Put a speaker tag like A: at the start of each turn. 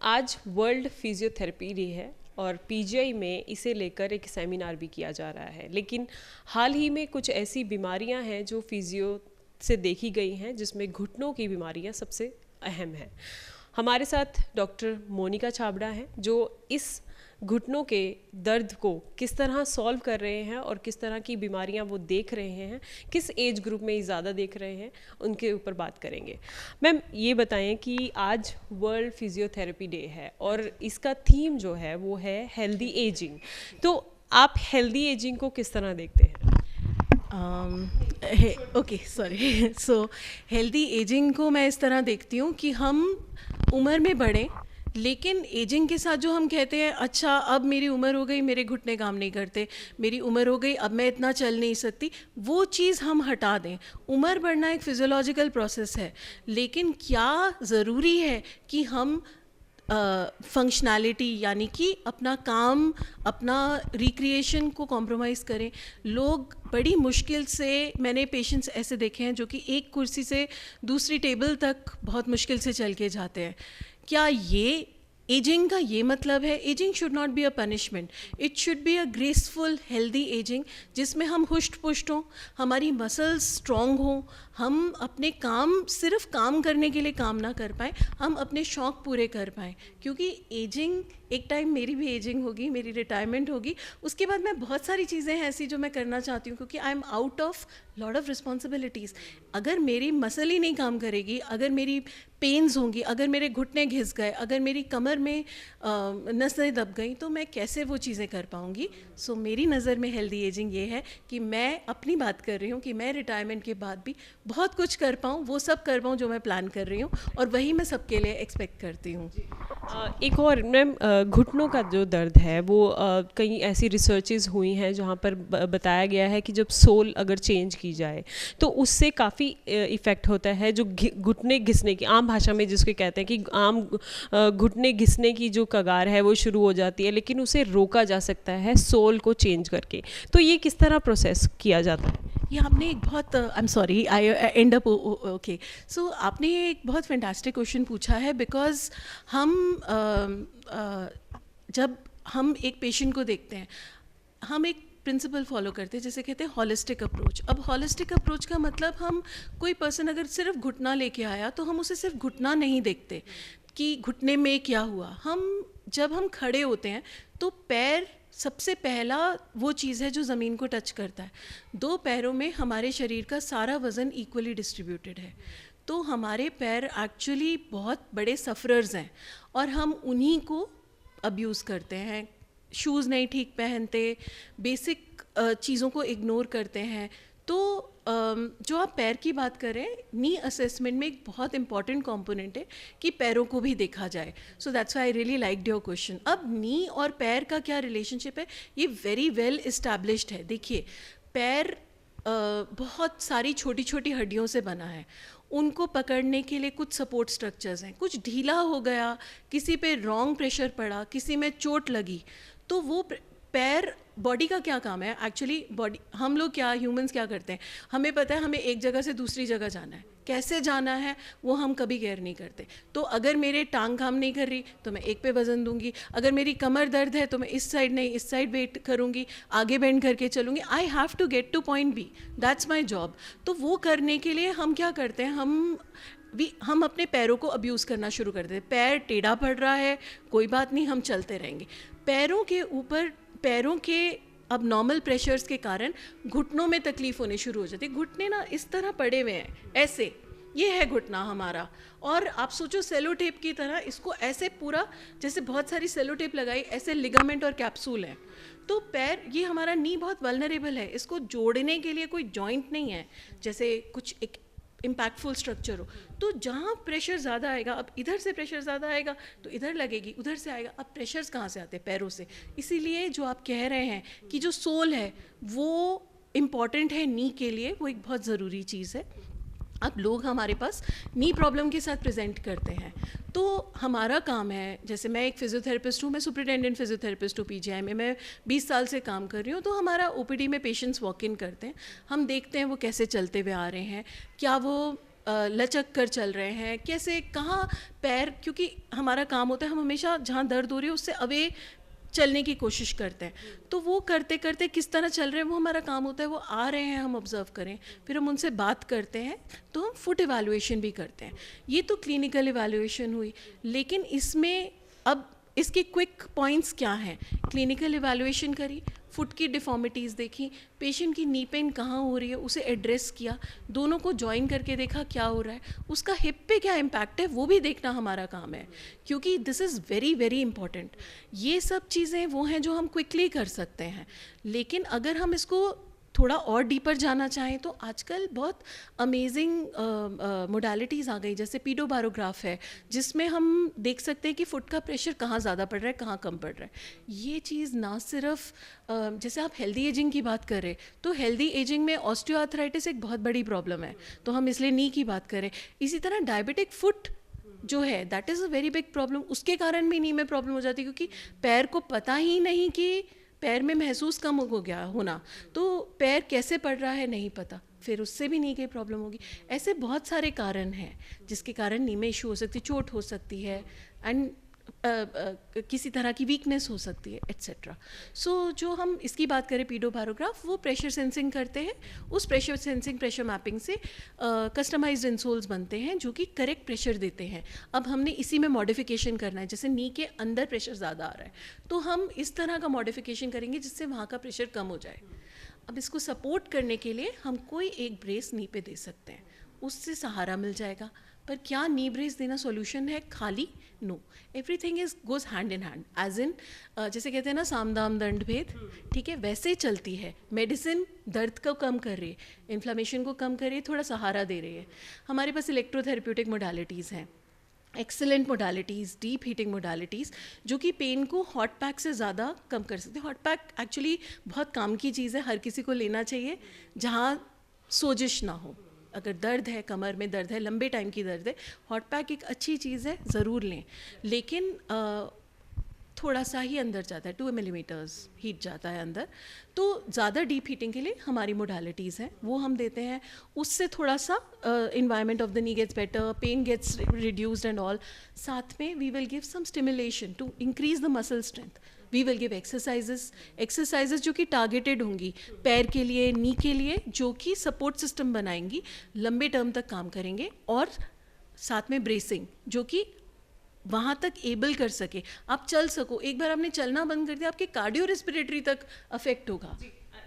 A: आज world physiotherapy day है और पीजीआई में इसे लेकर एक सेमिनार भी किया जा रहा है। लेकिन हाल ही में कुछ ऐसी बीमारियां हैं जो फिजियो से देखी गई हैं, जिसमें घुटनों की बीमारियां सबसे अहम हैं। हमारे साथ डॉक्टर मोनिका छाबड़ा हैं जो इस घुटनों के दर्द को किस तरह सॉल्व कर रहे हैं और किस तरह की बीमारियां वो देख रहे हैं, किस एज ग्रुप में ज़्यादा देख रहे हैं, उनके ऊपर बात करेंगे। मैम, ये बताएं कि आज वर्ल्ड फिजियोथेरेपी डे है और इसका थीम जो है वो है हेल्दी एजिंग। तो आप हेल्दी एजिंग को किस तरह देखते हैं?
B: Okay, sorry. So healthy ageing को मैं इस तरह देखती हूँ कि हम उम्र में बढ़ें, लेकिन एजिंग के साथ जो हम कहते हैं, अच्छा अब मेरी उम्र हो गई, मेरे घुटने काम नहीं करते, मेरी उम्र हो गई, अब मैं इतना चल नहीं सकती, वो चीज़ हम हटा दें। उम्र बढ़ना एक फिजियोलॉजिकल प्रोसेस है, लेकिन क्या ज़रूरी है कि हम फंक्शनैलिटी यानी कि अपना काम, अपना रिक्रिएशन को कॉम्प्रोमाइज़ करें? लोग बड़ी मुश्किल से, मैंने पेशेंट्स ऐसे देखे हैं जो कि एक कुर्सी से दूसरी टेबल तक बहुत मुश्किल से चल के जाते हैं। क्या ये एजिंग का ये मतलब है? Ageing should not be a punishment, it should be a graceful healthy ageing, जिसमें हम हुष्ट पुष्ट हों, हमारी मसल्स स्ट्रॉन्ग हों, हम अपने काम, सिर्फ काम करने के लिए काम ना कर पाएँ, हम अपने शौक़ पूरे कर पाएँ। क्योंकि एजिंग, एक टाइम मेरी भी एजिंग होगी, मेरी रिटायरमेंट होगी, उसके बाद मैं बहुत सारी चीज़ें हैं ऐसी जो मैं करना चाहती हूँ, क्योंकि I am out of lot of responsibilities. अगर मेरी मसल ही नहीं काम करेगी, अगर मेरी पेन्स होंगी, अगर मेरे घुटने घिस गए, अगर मेरी कमर में नसें दब गई, तो मैं कैसे वो चीज़ें कर पाऊँगी? सो मेरी नज़र में हेल्दी एजिंग ये है कि मैं अपनी बात कर रही हूँ कि मैं रिटायरमेंट के बाद भी बहुत कुछ कर पाऊँ, वो सब कर पाऊँ जो मैं प्लान कर रही हूँ, और वही मैं सबके लिए एक्सपेक्ट करती हूँ।
A: एक और मैम, घुटनों का जो दर्द है वो कई ऐसी रिसर्चेज हुई हैं जहाँ पर बताया गया है कि जब सोल अगर चेंज की जाए तो उससे काफ़ी इफ़ेक्ट होता है। जो घुटने घिसने की, आम भाषा में जिसको कहते हैं कि आम घुटने घिसने की जो कगार है वो शुरू हो जाती है, लेकिन उसे रोका जा सकता है सोल को चेंज करके। तो ये किस तरह प्रोसेस किया जाता है?
B: ये आपने एक बहुत, I am sorry, I end up, okay, so आपने ये एक बहुत फैंटास्टिक क्वेश्चन पूछा है, बिकॉज हम जब हम एक पेशेंट को देखते हैं, हम एक प्रिंसिपल फॉलो करते हैं, जैसे कहते हैं हॉलिस्टिक अप्रोच। अब हॉलिस्टिक अप्रोच का मतलब, हम कोई पर्सन अगर सिर्फ घुटना लेके आया तो हम उसे सिर्फ घुटना नहीं देखते कि घुटने में क्या हुआ। जब हम खड़े होते हैं तो पैर सबसे पहला वो चीज़ है जो ज़मीन को टच करता है। दो पैरों में हमारे शरीर का सारा वज़न इक्वली डिस्ट्रीब्यूटेड है, तो हमारे पैर एक्चुअली बहुत बड़े सफ़रर्स हैं और हम उन्हीं को अब्यूज़ करते हैं। शूज़ नहीं ठीक पहनते, बेसिक चीज़ों को इग्नोर करते हैं। तो जो आप पैर की बात करें, नी असेसमेंट में एक बहुत इंपॉर्टेंट कंपोनेंट है कि पैरों को भी देखा जाए। So that's why I really liked your question. अब नी और पैर का क्या रिलेशनशिप है, ये वेरी वेल इस्टेब्लिश्ड है। देखिए, पैर बहुत सारी छोटी छोटी हड्डियों से बना है, उनको पकड़ने के लिए कुछ सपोर्ट स्ट्रक्चर्स हैं। कुछ ढीला हो गया, किसी पे रॉन्ग प्रेशर पड़ा, किसी में चोट लगी, तो वो पैर, बॉडी का क्या काम है एक्चुअली? बॉडी, हम लोग क्या, ह्यूमंस क्या करते हैं, हमें पता है हमें एक जगह से दूसरी जगह जाना है, कैसे जाना है वो हम कभी केयर नहीं करते। तो अगर मेरे टांग काम नहीं कर रही तो मैं एक पे वज़न दूंगी, अगर मेरी कमर दर्द है तो मैं इस साइड नहीं इस साइड वेट करूंगी, आगे बेंड करके चलूंगी। I have to get to point B, that's my job. तो वो करने के लिए हम क्या करते हैं, हम अपने पैरों को अब्यूज़ करना शुरू कर देते हैं। पैर टेढ़ा पड़ रहा है, कोई बात नहीं, हम चलते रहेंगे। पैरों के ऊपर, पैरों के अब नॉर्मल प्रेशर्स के कारण घुटनों में तकलीफ़ होने शुरू हो जाती है। घुटने ना इस तरह पड़े हुए हैं, ऐसे, ये है घुटना हमारा, और आप सोचो सेलो टेप की तरह इसको ऐसे पूरा, जैसे बहुत सारी सेलो टेप लगाई, ऐसे लिगामेंट और कैप्सूल हैं। तो पैर, ये हमारा नी बहुत वल्नरेबल है, इसको जोड़ने के लिए कोई जॉइंट नहीं है, जैसे कुछ एक इम्पैक्टफुल स्ट्रक्चर हो। तो जहाँ प्रेशर ज़्यादा आएगा, अब इधर से प्रेशर ज़्यादा आएगा तो इधर लगेगी, उधर से आएगा, अब प्रेशर्स कहाँ से आते हैं? पैरों से। इसीलिए जो आप कह रहे हैं कि जो सोल है वो इम्पॉर्टेंट है नी के लिए, वो एक बहुत ज़रूरी चीज़ है। अब लोग हमारे पास नी प्रॉब्लम के साथ प्रेजेंट करते हैं, तो हमारा काम है, जैसे मैं एक फ़िज़ियोथेरेपिस्ट हूँ, मैं सुपरिटेंडेंट फ़िज़ियोथेरेपिस्ट हूँ पीजीआई में, मैं 20 साल से काम कर रही हूँ। तो हमारा ओपीडी में पेशेंट्स वॉक इन करते हैं, हम देखते हैं वो कैसे चलते हुए आ रहे हैं, क्या वो लचक कर चल रहे हैं, कैसे कहाँ पैर, क्योंकि हमारा काम होता है हम हमेशा जहाँ दर्द हो रही है उससे अवे चलने की कोशिश करते हैं, तो वो करते करते किस तरह चल रहे हैं वो हमारा काम होता है। वो आ रहे हैं हम ऑब्जर्व करें, फिर हम उनसे बात करते हैं, तो हम फुट इवैल्यूएशन भी करते हैं। ये तो क्लिनिकल इवैल्यूएशन हुई, लेकिन इसमें अब इसके क्विक पॉइंट्स क्या हैं? क्लिनिकल इवैल्यूएशन करी, फुट की डिफॉर्मिटीज़ देखी, पेशेंट की नी पेन कहाँ हो रही है उसे एड्रेस किया, दोनों को ज्वाइन करके देखा क्या हो रहा है, उसका हिप पे क्या इम्पैक्ट है वो भी देखना हमारा काम है, क्योंकि this is very very important. ये सब चीज़ें वो हैं जो हम क्विकली कर सकते हैं, लेकिन अगर हम इसको थोड़ा और डीपर जाना चाहें तो आजकल बहुत अमेजिंग मोडालिटीज़ आ गई, जैसे पीडोबारोग्राफ है जिसमें हम देख सकते हैं कि फुट का प्रेशर कहाँ ज़्यादा पड़ रहा है, कहाँ कम पड़ रहा है। ये चीज़ ना सिर्फ जैसे आप हेल्दी एजिंग की बात करें तो हेल्दी एजिंग में ऑस्टियोआर्थराइटिस एक बहुत बड़ी प्रॉब्लम है, तो हम इसलिए नी की बात करें। इसी तरह डायबिटिक फुट जो है that is a very big problem, उसके कारण भी नी में प्रॉब्लम हो जाती है, क्योंकि पैर को पता ही नहीं कि पैर में महसूस कम हो गया होना, तो पैर कैसे पड़ रहा है नहीं पता, फिर उससे भी नी की प्रॉब्लम होगी। ऐसे बहुत सारे कारण हैं जिसके कारण नी में इशू हो सकती है, चोट हो सकती है, एंड किसी तरह की वीकनेस हो सकती है, एट्सेट्रा। सो जो हम इसकी बात करें पीडोबारोग्राफ, वो प्रेशर सेंसिंग करते हैं, उस प्रेशर सेंसिंग प्रेशर मैपिंग से कस्टमाइज्ड इंसोल्स बनते हैं जो कि करेक्ट प्रेशर देते हैं। अब हमने इसी में मॉडिफिकेशन करना है, जैसे नी के अंदर प्रेशर ज़्यादा आ रहा है तो हम इस तरह का मॉडिफिकेशन करेंगे जिससे वहाँ का प्रेशर कम हो जाए। अब इसको सपोर्ट करने के लिए हम कोई एक ब्रेस नी पे दे सकते हैं, उससे सहारा मिल जाएगा। पर क्या नी ब्रेस देना सॉल्यूशन है खाली? No, everything is goes hand in hand, as in जैसे कहते हैं ना साम दाम दंड भेद, ठीक है, वैसे चलती है। मेडिसिन दर्द को कम कर रही है, इन्फ्लामेशन को कम कर रही है, थोड़ा सहारा दे रही है। हमारे पास इलेक्ट्रोथेरेप्यूटिक मोडालिटीज़ हैं, excellent modalities, deep heating modalities, जो कि पेन को हॉट पैक से ज़्यादा कम कर सकते हैं। हॉट पैक एक्चुअली बहुत काम की चीज़ है, हर किसी को लेना चाहिए जहाँ सोजिश ना हो। अगर दर्द है, कमर में दर्द है, लंबे टाइम की दर्द है, हॉट पैक एक अच्छी चीज़ है, ज़रूर लें, लेकिन थोड़ा सा ही अंदर जाता है, 2 मिलीमीटर्स हीट जाता है अंदर, तो ज़्यादा डीप हीटिंग के लिए हमारी मोडालिटीज़ हैं वो हम देते हैं। उससे थोड़ा सा environment of the knee gets better, pain gets reduced and all. साथ में we will give some stimulation to increase the muscle strength. We will give exercises जो कि टारगेटेड होंगी पैर के लिए, नी के लिए, जो कि सपोर्ट सिस्टम बनाएंगी, लंबे टर्म तक काम करेंगे, और साथ में ब्रेसिंग जो कि वहाँ तक एबल कर सके, आप चल सको। एक बार आपने चलना बंद कर दिया, आपके कार्डियो रेस्पिरेटरी तक अफेक्ट होगा।